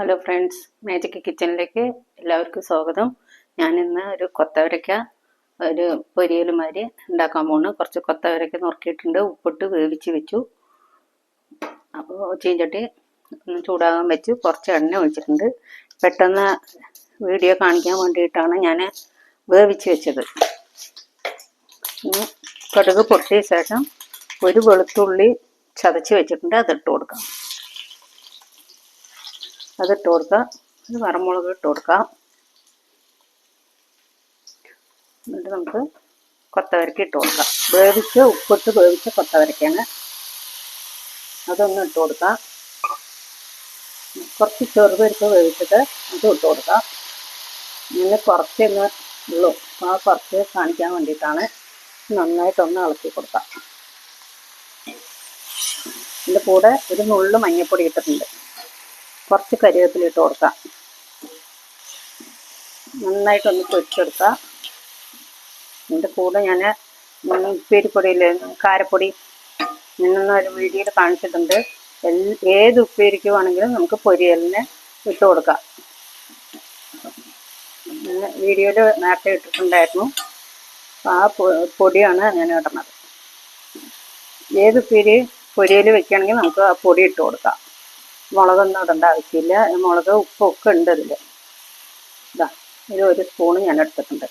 Hello friends, magic കിച്ചണിലേക്ക് എല്ലാവർക്കും സ്വാഗതം. ഞാനിന്ന് ഒരു കൊത്തവരയ്ക്ക ഒരു പൊരിയൽ മാതിരി ഉണ്ടാക്കാൻ പോകുന്നു. കുറച്ച് കൊത്തവരയ്ക്ക നുറുക്കിയിട്ടുണ്ട്, ഉപ്പിട്ട് വേവിച്ച് വെച്ചു. അപ്പോൾ ചീഞ്ചട്ടി ഒന്ന് ചൂടാകാൻ വെച്ചു, കുറച്ച് എണ്ണ ഒഴിച്ചിട്ടുണ്ട്. പെട്ടെന്ന് വീഡിയോ കാണിക്കാൻ വേണ്ടിയിട്ടാണ് ഞാൻ വേവിച്ച് വെച്ചത്. കടുക് പൊട്ടിയ ശേഷം ഒരു വെളുത്തുള്ളി ചതച്ച് വെച്ചിട്ടുണ്ട്, അതിട്ട് കൊടുക്കാം. അതിട്ട് കൊടുക്കുക. ഒരു വറമുളക് ഇട്ട് കൊടുക്കാം. എന്നിട്ട് നമുക്ക് കൊത്തവരയ്ക്ക ഇട്ട് കൊടുക്കാം. ഉപ്പിട്ട് വേവിച്ച കൊത്തവരയ്ക്കാണ്. അതൊന്ന് ഇട്ട് കൊടുക്കാം. കുറച്ച് ചെറുപരിപ്പ് വേവിച്ചിട്ട് അതും ഇട്ട് കൊടുക്കാം. ഇങ്ങനെ കുറച്ചൊന്ന് ഉള്ളൂ, ആ കുറച്ച് കാണിക്കാൻ വേണ്ടിയിട്ടാണ്. നന്നായിട്ടൊന്ന് ഇളക്കി കൊടുക്കാം. ഇതിൻ്റെ കൂടെ ഒരു നുള്ളു മഞ്ഞൾപ്പൊടി ഇട്ടിട്ടുണ്ട്. കുറച്ച് കരിവേപ്പില ഇട്ട് കൊടുക്കാം. നന്നായിട്ടൊന്ന് പൊരിച്ചെടുക്കാം. ഇതിൻ്റെ കൂടെ ഞാൻ ഉപ്പേരിപ്പൊടിയിൽ കാരപ്പൊടി ഒരു വീഡിയോയിൽ കാണിച്ചിട്ടുണ്ട്. ഏത് ഉപ്പേരിക്കുവാണെങ്കിലും നമുക്ക് പൊരിയലിന് ഇട്ട് കൊടുക്കാം. വീഡിയോയിൽ നേരത്തെ ഇട്ടിട്ടുണ്ടായിരുന്നു. ആ പൊടിയാണ് ഞാൻ ഇടുന്നത്. ഏത് പൊരിയൽ വെക്കുകയാണെങ്കിൽ നമുക്ക് ആ പൊടി ഇട്ട് കൊടുക്കാം. മുളകൊന്നും ഇടേണ്ട ആവശ്യമില്ല. മുളക് ഉപ്പൊക്കെ ഉണ്ട് ഇതിൽ. ഇത് ഒരു സ്പൂണ് ഞാൻ എടുത്തിട്ടുണ്ട്,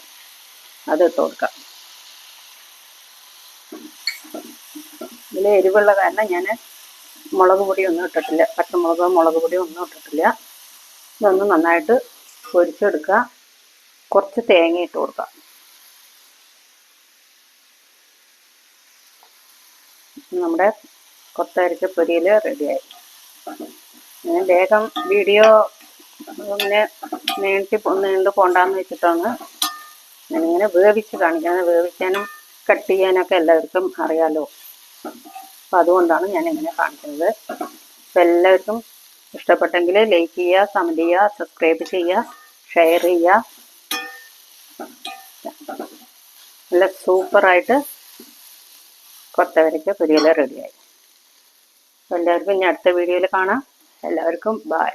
അത് ഇട്ട് കൊടുക്കാം. ഇതിൽ എരിവുള്ള കാരണം ഞാൻ മുളക് പൊടി ഒന്നും ഇട്ടിട്ടില്ല. മുളക് പൊടി ഒന്നും ഇട്ടിട്ടില്ല. ഇതൊന്ന് നന്നായിട്ട് പൊരിച്ചെടുക്കുക. കുറച്ച് തേങ്ങ ഇട്ട് കൊടുക്കാം. നമ്മുടെ കൊത്തവരയ്ക്ക പൊരിയൽ റെഡിയായി. ഞാൻ വേഗം വീഡിയോ ഇങ്ങനെ നീണ്ടു പോണ്ടാന്ന് വെച്ചിട്ടാണ് ഞാനിങ്ങനെ വേവിച്ച് കാണിക്കുന്നത്. വേവിക്കാനും കട്ട് ചെയ്യാനൊക്കെ എല്ലാവർക്കും അറിയാലോ. അപ്പം അതുകൊണ്ടാണ് ഞാനിങ്ങനെ കാണിക്കുന്നത്. അപ്പം എല്ലാവർക്കും ഇഷ്ടപ്പെട്ടെങ്കിൽ ലൈക്ക് ചെയ്യുക, കമൻറ്റ് ചെയ്യുക, സബ്സ്ക്രൈബ് ചെയ്യുക, ഷെയർ ചെയ്യുക. നല്ല സൂപ്പറായിട്ട് കൊത്തവരയ്ക്ക പൊരിയൽ റെഡിയായി. എല്ലാവർക്കും ഇനി അടുത്ത വീഡിയോയിൽ കാണാം. എല്ലാവർക്കും ബൈ.